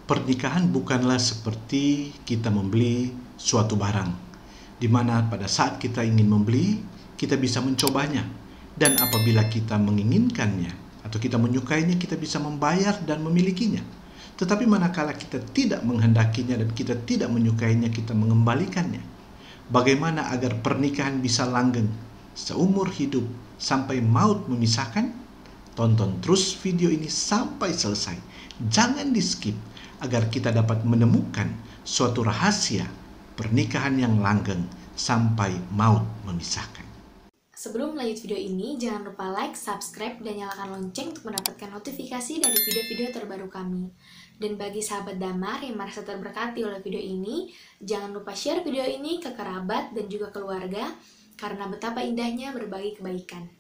Pernikahan bukanlah seperti kita membeli suatu barang, di mana pada saat kita ingin membeli, kita bisa mencobanya. Dan apabila kita menginginkannya atau kita menyukainya, kita bisa membayar dan memilikinya. Tetapi manakala kita tidak menghendakinya dan kita tidak menyukainya, kita mengembalikannya. Bagaimana agar pernikahan bisa langgeng seumur hidup sampai maut memisahkan? Tonton terus video ini sampai selesai. Jangan di-skip agar kita dapat menemukan suatu rahasia pernikahan yang langgeng sampai maut memisahkan. Sebelum lanjut video ini, jangan lupa like, subscribe, dan nyalakan lonceng untuk mendapatkan notifikasi dari video-video terbaru kami. Dan bagi sahabat Damar yang merasa terberkati oleh video ini, jangan lupa share video ini ke kerabat dan juga keluarga, karena betapa indahnya berbagi kebaikan.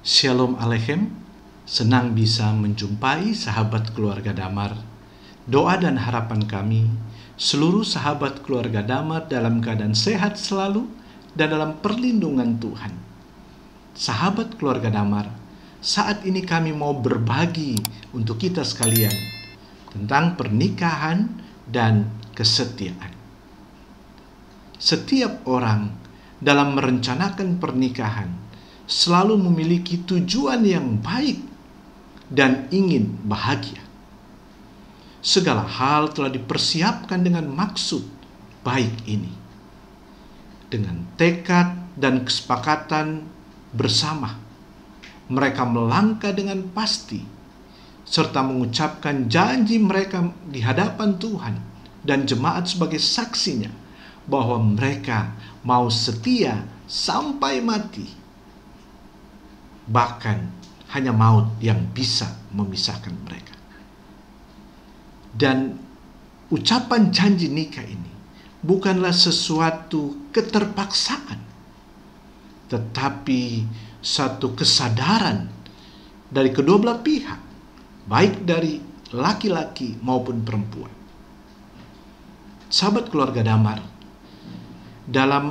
Shalom Aleichem, senang bisa menjumpai sahabat keluarga Damar. Doa dan harapan kami, seluruh sahabat keluarga Damar dalam keadaan sehat selalu dan dalam perlindungan Tuhan. Sahabat keluarga Damar, saat ini kami mau berbagi untuk kita sekalian tentang pernikahan dan kesetiaan. Setiap orang dalam merencanakan pernikahan selalu memiliki tujuan yang baik dan ingin bahagia. Segala hal telah dipersiapkan dengan maksud baik ini. Dengan tekad dan kesepakatan bersama, mereka melangkah dengan pasti, serta mengucapkan janji mereka di hadapan Tuhan dan jemaat sebagai saksinya, bahwa mereka mau setia sampai mati. Bahkan hanya maut yang bisa memisahkan mereka. Dan ucapan janji nikah ini bukanlah sesuatu keterpaksaan, tetapi satu kesadaran dari kedua belah pihak, baik dari laki-laki maupun perempuan. Sahabat keluarga Damar, dalam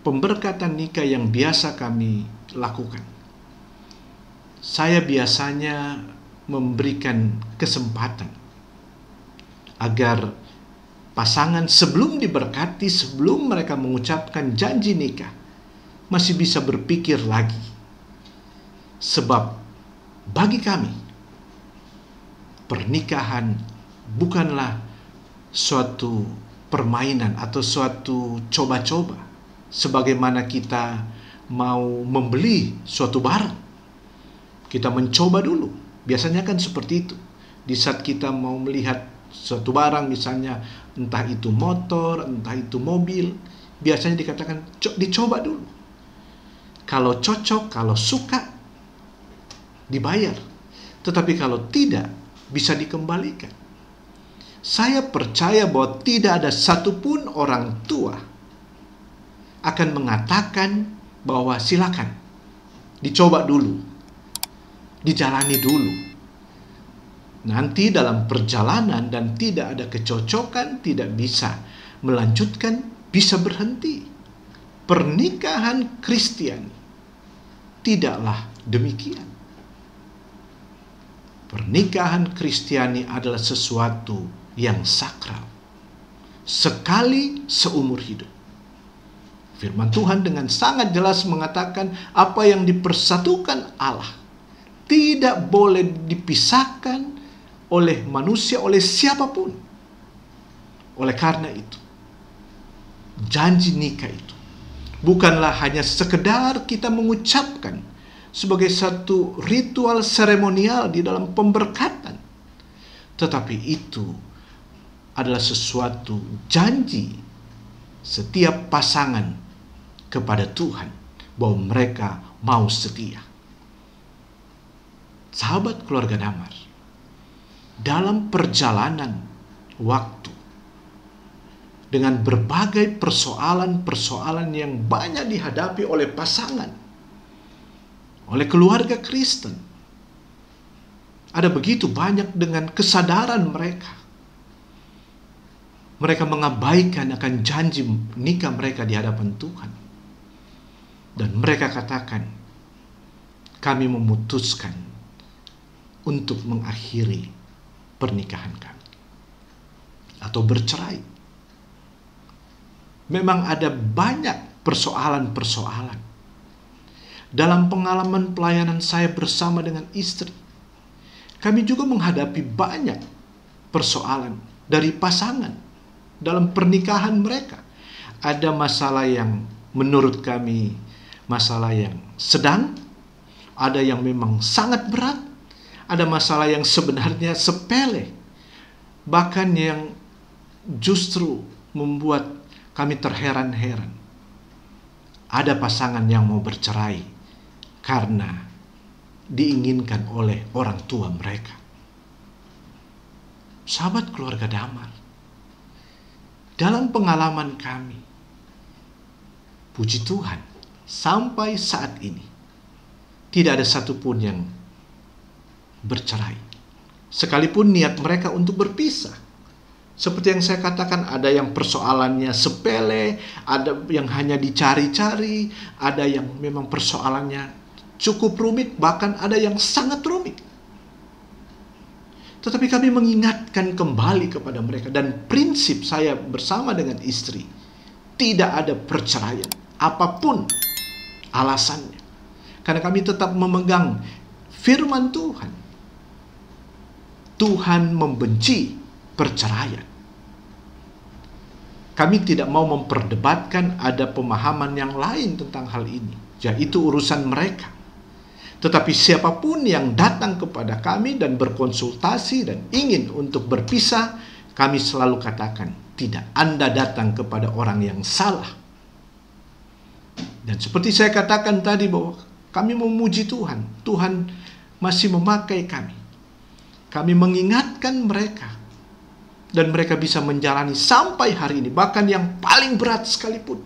pemberkatan nikah yang biasa kami lakukan, saya biasanya memberikan kesempatan agar pasangan sebelum diberkati, sebelum mereka mengucapkan janji nikah, masih bisa berpikir lagi. Sebab bagi kami, pernikahan bukanlah suatu permainan atau suatu coba-coba, sebagaimana kita mau membeli suatu barang. Kita mencoba dulu. Biasanya kan seperti itu. Di saat kita mau melihat suatu barang, misalnya entah itu motor, entah itu mobil, biasanya dikatakan dicoba dulu. Kalau cocok, kalau suka, dibayar. Tetapi kalau tidak, bisa dikembalikan. Saya percaya bahwa tidak ada satupun orang tua akan mengatakan bahwa silakan dicoba dulu, dijalani dulu. Nanti dalam perjalanan dan tidak ada kecocokan, tidak bisa melanjutkan, bisa berhenti. Pernikahan Kristiani tidaklah demikian. Pernikahan Kristiani adalah sesuatu yang sakral, sekali seumur hidup. Firman Tuhan dengan sangat jelas mengatakan apa yang dipersatukan Allah tidak boleh dipisahkan oleh manusia, oleh siapapun. Oleh karena itu, janji nikah itu bukanlah hanya sekedar kita mengucapkan sebagai satu ritual seremonial di dalam pemberkatan, tetapi itu adalah sesuatu janji setiap pasangan kepada Tuhan bahwa mereka mau setia. Sahabat keluarga Damar, dalam perjalanan waktu, dengan berbagai persoalan-persoalan yang banyak dihadapi oleh pasangan, oleh keluarga Kristen, Ada begitu banyak dengan kesadaran mereka. Mereka mengabaikan akan janji nikah mereka di hadapan Tuhan. Dan mereka katakan, kami memutuskan untuk mengakhiri pernikahan kami. Atau bercerai. Memang ada banyak persoalan-persoalan. Dalam pengalaman pelayanan saya bersama dengan istri, kami juga menghadapi banyak persoalan dari pasangan dalam pernikahan mereka. Ada masalah yang menurut kami masalah yang sedang, ada yang memang sangat berat, ada masalah yang sebenarnya sepele, bahkan yang justru membuat kami terheran-heran. Ada pasangan yang mau bercerai karena diinginkan oleh orang tua mereka. Sahabat keluarga Damar, dalam pengalaman kami, puji Tuhan, sampai saat ini tidak ada satupun yang bercerai. Sekalipun niat mereka untuk berpisah. Seperti yang saya katakan, ada yang persoalannya sepele, ada yang hanya dicari-cari, ada yang memang persoalannya cukup rumit, bahkan ada yang sangat rumit. Tetapi kami mengingatkan kembali kepada mereka, dan prinsip saya bersama dengan istri, tidak ada perceraian, apapun alasannya. Karena kami tetap memegang firman Tuhan. Tuhan membenci perceraian. Kami tidak mau memperdebatkan ada pemahaman yang lain tentang hal ini. Ya, itu urusan mereka. Tetapi siapapun yang datang kepada kami dan berkonsultasi dan ingin untuk berpisah, kami selalu katakan, tidak, Anda datang kepada orang yang salah. Dan seperti saya katakan tadi bahwa kami memuji Tuhan. Tuhan masih memakai kami. Kami mengingatkan mereka. Dan mereka bisa menjalani sampai hari ini. Bahkan yang paling berat sekalipun.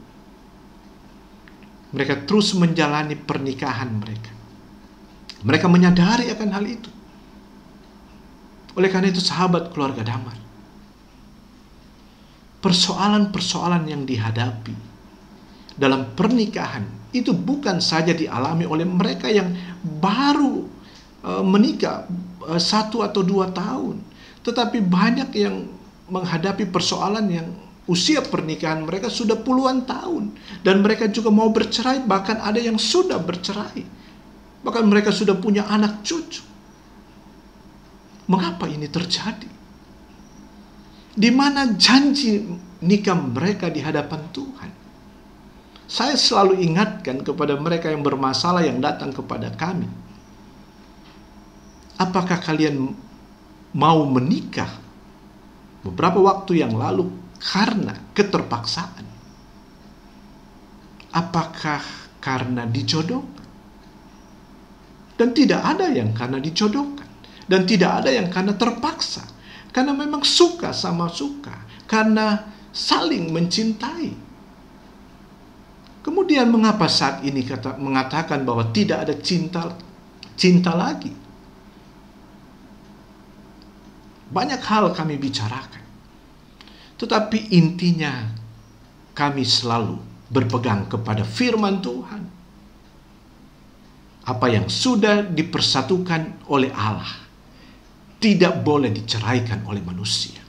Mereka terus menjalani pernikahan mereka. Mereka menyadari akan hal itu. Oleh karena itu, sahabat keluarga Damar, persoalan-persoalan yang dihadapi dalam pernikahan itu bukan saja dialami oleh mereka yang baru menikah 1 atau 2 tahun, tetapi banyak yang menghadapi persoalan yang usia pernikahan mereka sudah puluhan tahun, dan mereka juga mau bercerai, bahkan ada yang sudah bercerai. Bahkan mereka sudah punya anak cucu. Mengapa ini terjadi? Di mana janji nikah mereka di hadapan Tuhan? Saya selalu ingatkan kepada mereka yang bermasalah yang datang kepada kami. Apakah kalian mau menikah beberapa waktu yang lalu karena keterpaksaan? Apakah karena dijodohkan? Dan tidak ada yang karena dijodohkan. Dan tidak ada yang karena terpaksa. Karena memang suka sama suka. Karena saling mencintai. Kemudian mengapa saat ini mengatakan bahwa tidak ada cinta lagi? Banyak hal kami bicarakan. Tetapi intinya kami selalu berpegang kepada firman Tuhan. Apa yang sudah dipersatukan oleh Allah tidak boleh diceraikan oleh manusia.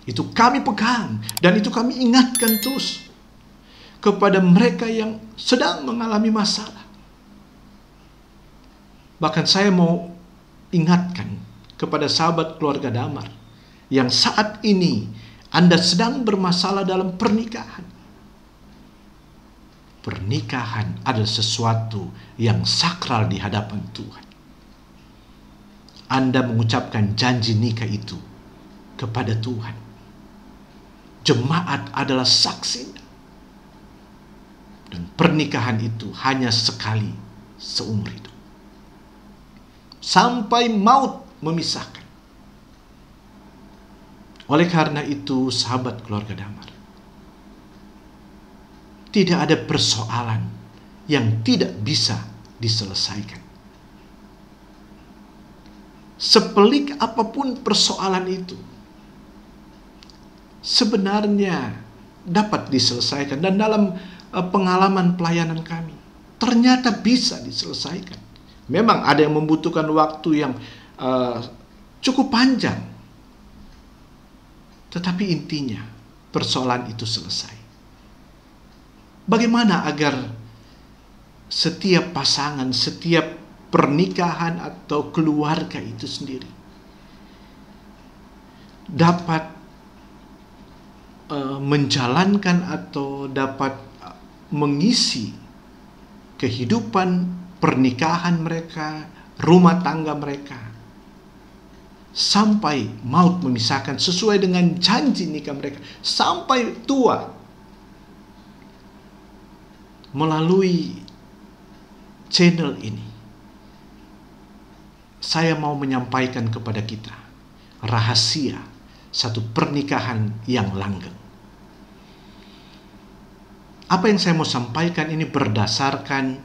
Itu kami pegang, dan itu kami ingatkan terus kepada mereka yang sedang mengalami masalah. Bahkan saya mau ingatkan kepada sahabat keluarga Damar yang saat ini Anda sedang bermasalah dalam pernikahan. Pernikahan adalah sesuatu yang sakral di hadapan Tuhan. Anda mengucapkan janji nikah itu kepada Tuhan. Jemaat adalah saksi. Dan pernikahan itu hanya sekali seumur hidup. Sampai maut memisahkan. Oleh karena itu, sahabat keluarga Damar, tidak ada persoalan yang tidak bisa diselesaikan. sepelik apapun persoalan itu, sebenarnya dapat diselesaikan. Dan dalam pengalaman pelayanan kami, ternyata bisa diselesaikan. Memang ada yang membutuhkan waktu yang cukup panjang, tetapi intinya persoalan itu selesai. Bagaimana agar setiap pasangan, setiap pernikahan atau keluarga itu sendiri dapat menjalankan atau dapat mengisi kehidupan pernikahan mereka, rumah tangga mereka, sampai maut memisahkan sesuai dengan janji nikah mereka, sampai tua. Melalui channel ini, saya mau menyampaikan kepada kita rahasia satu pernikahan yang langgeng. Apa yang saya mau sampaikan ini berdasarkan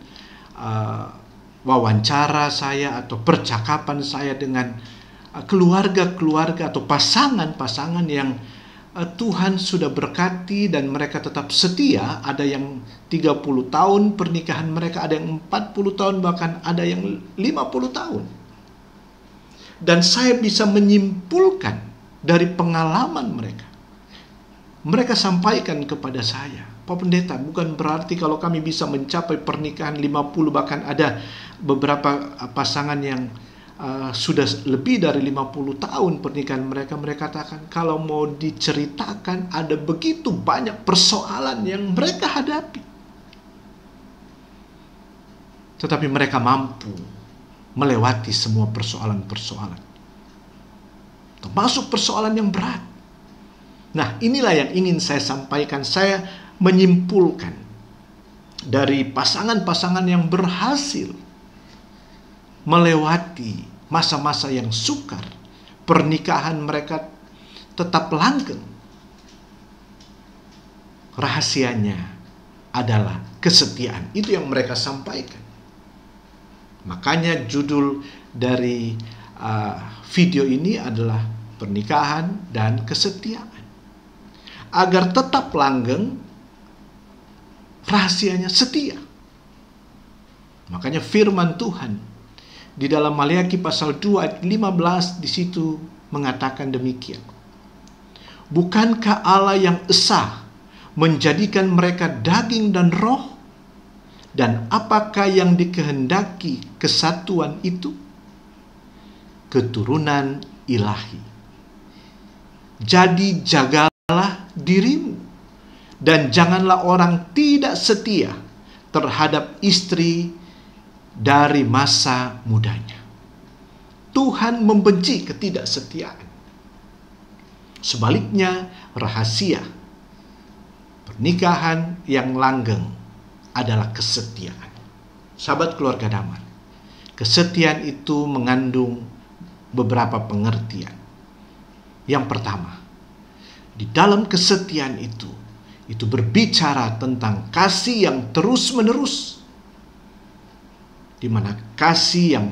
wawancara saya atau percakapan saya dengan keluarga-keluarga atau pasangan-pasangan yang Tuhan sudah berkati dan mereka tetap setia. Ada yang 30 tahun pernikahan mereka, ada yang 40 tahun, bahkan ada yang 50 tahun. Dan saya bisa menyimpulkan dari pengalaman mereka. Mereka sampaikan kepada saya, Pak Pendeta, bukan berarti kalau kami bisa mencapai pernikahan 50, bahkan ada beberapa pasangan yang sudah lebih dari 50 tahun pernikahan mereka. Mereka katakan kalau mau diceritakan ada begitu banyak persoalan yang mereka hadapi, tetapi mereka mampu melewati semua persoalan-persoalan, termasuk persoalan yang berat. Nah, inilah yang ingin saya sampaikan. Saya menyimpulkan dari pasangan-pasangan yang berhasil melewati masa-masa yang sukar, pernikahan mereka tetap langgeng. Rahasianya adalah kesetiaan. Itu yang mereka sampaikan. Makanya judul dari video ini adalah pernikahan dan kesetiaan. Agar tetap langgeng, rahasianya setia. Makanya firman Tuhan di dalam Maleakhi pasal 2 ayat 15 di situ mengatakan demikian. Bukankah Allah yang esa menjadikan mereka daging dan roh? Dan apakah yang dikehendaki kesatuan itu? Keturunan ilahi. Jadi jagalah dirimu dan janganlah orang tidak setia terhadap istri dari masa mudanya. Tuhan membenci ketidaksetiaan. Sebaliknya, rahasia pernikahan yang langgeng adalah kesetiaan. Sahabat keluarga Damai, kesetiaan itu mengandung beberapa pengertian. Yang pertama, di dalam kesetiaan itu berbicara tentang kasih yang terus-menerus, di mana kasih yang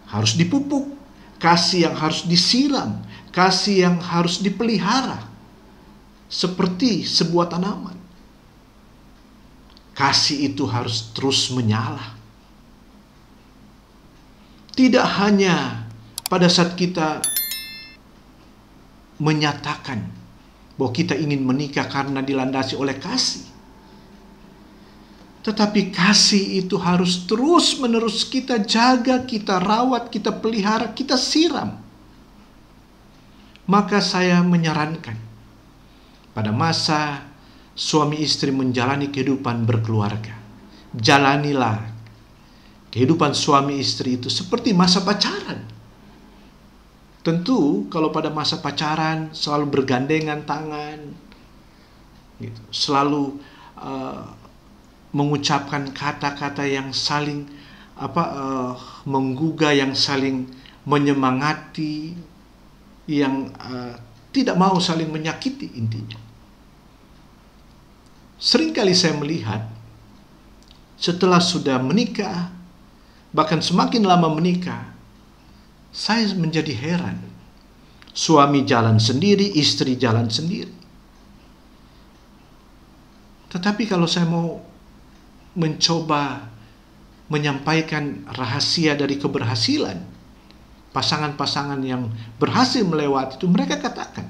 harus dipupuk, kasih yang harus disiram, kasih yang harus dipelihara, seperti sebuah tanaman. Kasih itu harus terus menyala. Tidak hanya pada saat kita menyatakan bahwa kita ingin menikah karena dilandasi oleh kasih, tetapi kasih itu harus terus-menerus kita jaga, kita rawat, kita pelihara, kita siram. Maka saya menyarankan pada masa suami istri menjalani kehidupan berkeluarga, jalanilah kehidupan suami istri itu seperti masa pacaran. Tentu kalau pada masa pacaran selalu bergandengan tangan, gitu, selalu mengucapkan kata-kata yang saling menggugah, yang saling menyemangati, yang tidak mau saling menyakiti intinya. Seringkali saya melihat setelah sudah menikah, bahkan semakin lama menikah, Saya menjadi heran. Suami jalan sendiri, istri jalan sendiri. Tetapi kalau saya mau mencoba menyampaikan rahasia dari keberhasilan pasangan-pasangan yang berhasil melewati itu, mereka katakan,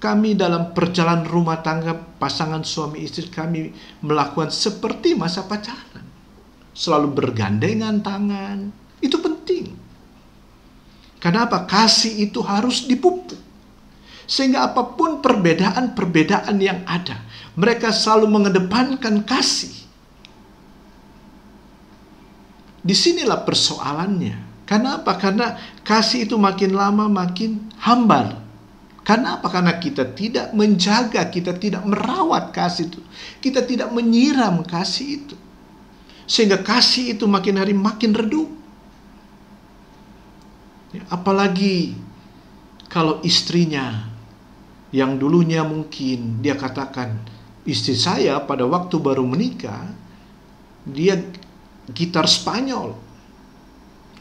kami dalam perjalanan rumah tangga pasangan suami istri kami melakukan seperti masa pacaran. Selalu bergandengan tangan. Itu penting. Kenapa? Kasih itu harus dipupuk. Sehingga apapun perbedaan-perbedaan yang ada, mereka selalu mengedepankan kasih. Disinilah persoalannya. Kenapa? Karena kasih itu makin lama makin hambar. Kenapa? Karena kita tidak menjaga, kita tidak merawat kasih itu. Kita tidak menyiram kasih itu. Sehingga kasih itu makin hari makin redup. Apalagi kalau istrinya yang dulunya mungkin dia katakan, istri saya pada waktu baru menikah, dia gitar Spanyol.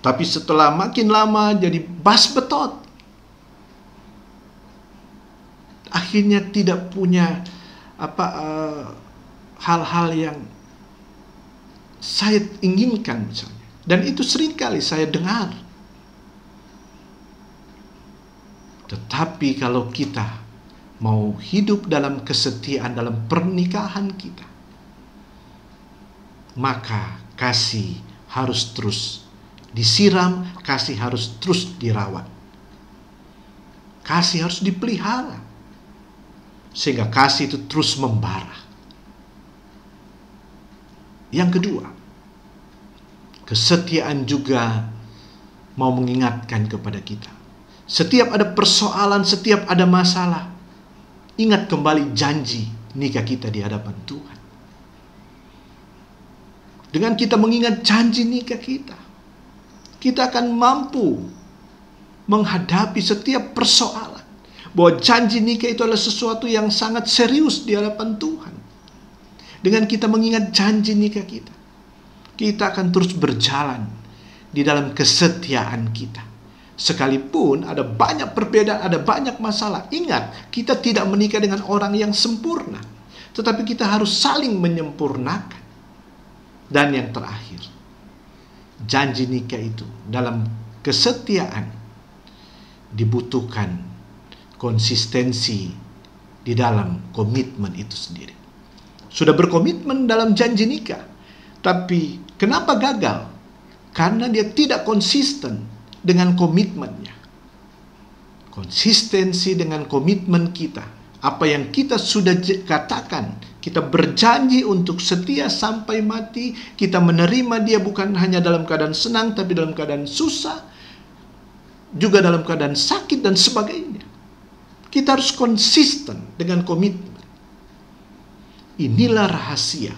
Tapi setelah makin lama jadi bass betot. Akhirnya tidak punya hal-hal yang saya inginkan misalnya. Dan itu seringkali saya dengar. Tetapi kalau kita mau hidup dalam kesetiaan dalam pernikahan kita, maka kasih harus terus disiram, kasih harus terus dirawat. Kasih harus dipelihara. Sehingga kasih itu terus membara. Yang kedua, kesetiaan juga mau mengingatkan kepada kita. Setiap ada persoalan, setiap ada masalah, ingat kembali janji nikah kita di hadapan Tuhan. Dengan kita mengingat janji nikah kita, kita akan mampu menghadapi setiap persoalan. Bahwa janji nikah itu adalah sesuatu yang sangat serius di hadapan Tuhan. Dengan kita mengingat janji nikah kita, kita akan terus berjalan di dalam kesetiaan kita. Sekalipun ada banyak perbedaan, ada banyak masalah. Ingat, kita tidak menikah dengan orang yang sempurna. Tetapi kita harus saling menyempurnakan. Dan yang terakhir, janji nikah itu dalam kesetiaan dibutuhkan konsistensi di dalam komitmen itu sendiri. Sudah berkomitmen dalam janji nikah, tapi kenapa gagal? Karena dia tidak konsisten dengan komitmennya. Konsistensi dengan komitmen kita. Apa yang kita sudah katakan, kita berjanji untuk setia sampai mati, kita menerima dia bukan hanya dalam keadaan senang, tapi dalam keadaan susah, juga dalam keadaan sakit dan sebagainya. Kita harus konsisten dengan komitmen. Inilah rahasia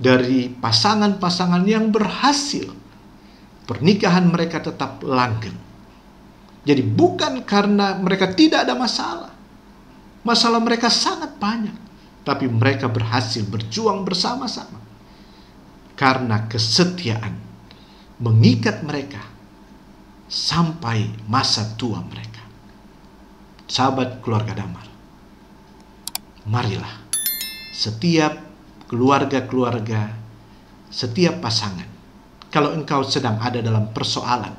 dari pasangan-pasangan yang berhasil. Pernikahan mereka tetap langgeng. Jadi bukan karena mereka tidak ada masalah. Masalah mereka sangat banyak. Tapi mereka berhasil berjuang bersama-sama. Karena kesetiaan mengikat mereka sampai masa tua mereka. Sahabat keluarga Damar, marilah setiap keluarga-keluarga, setiap pasangan, kalau engkau sedang ada dalam persoalan,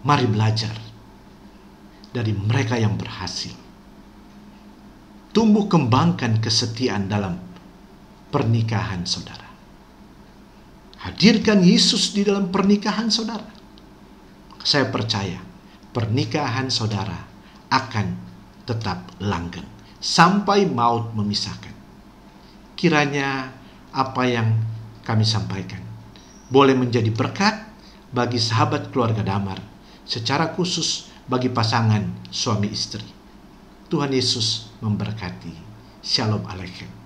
mari belajar dari mereka yang berhasil. Tumbuh kembangkan kesetiaan dalam pernikahan saudara. Hadirkan Yesus di dalam pernikahan saudara. Saya percaya pernikahan saudara akan tetap langgeng sampai maut memisahkan. Kiranya apa yang kami sampaikan boleh menjadi berkat bagi sahabat keluarga Damar, secara khusus bagi pasangan suami istri. Tuhan Yesus memberkati. Shalom Aleichem.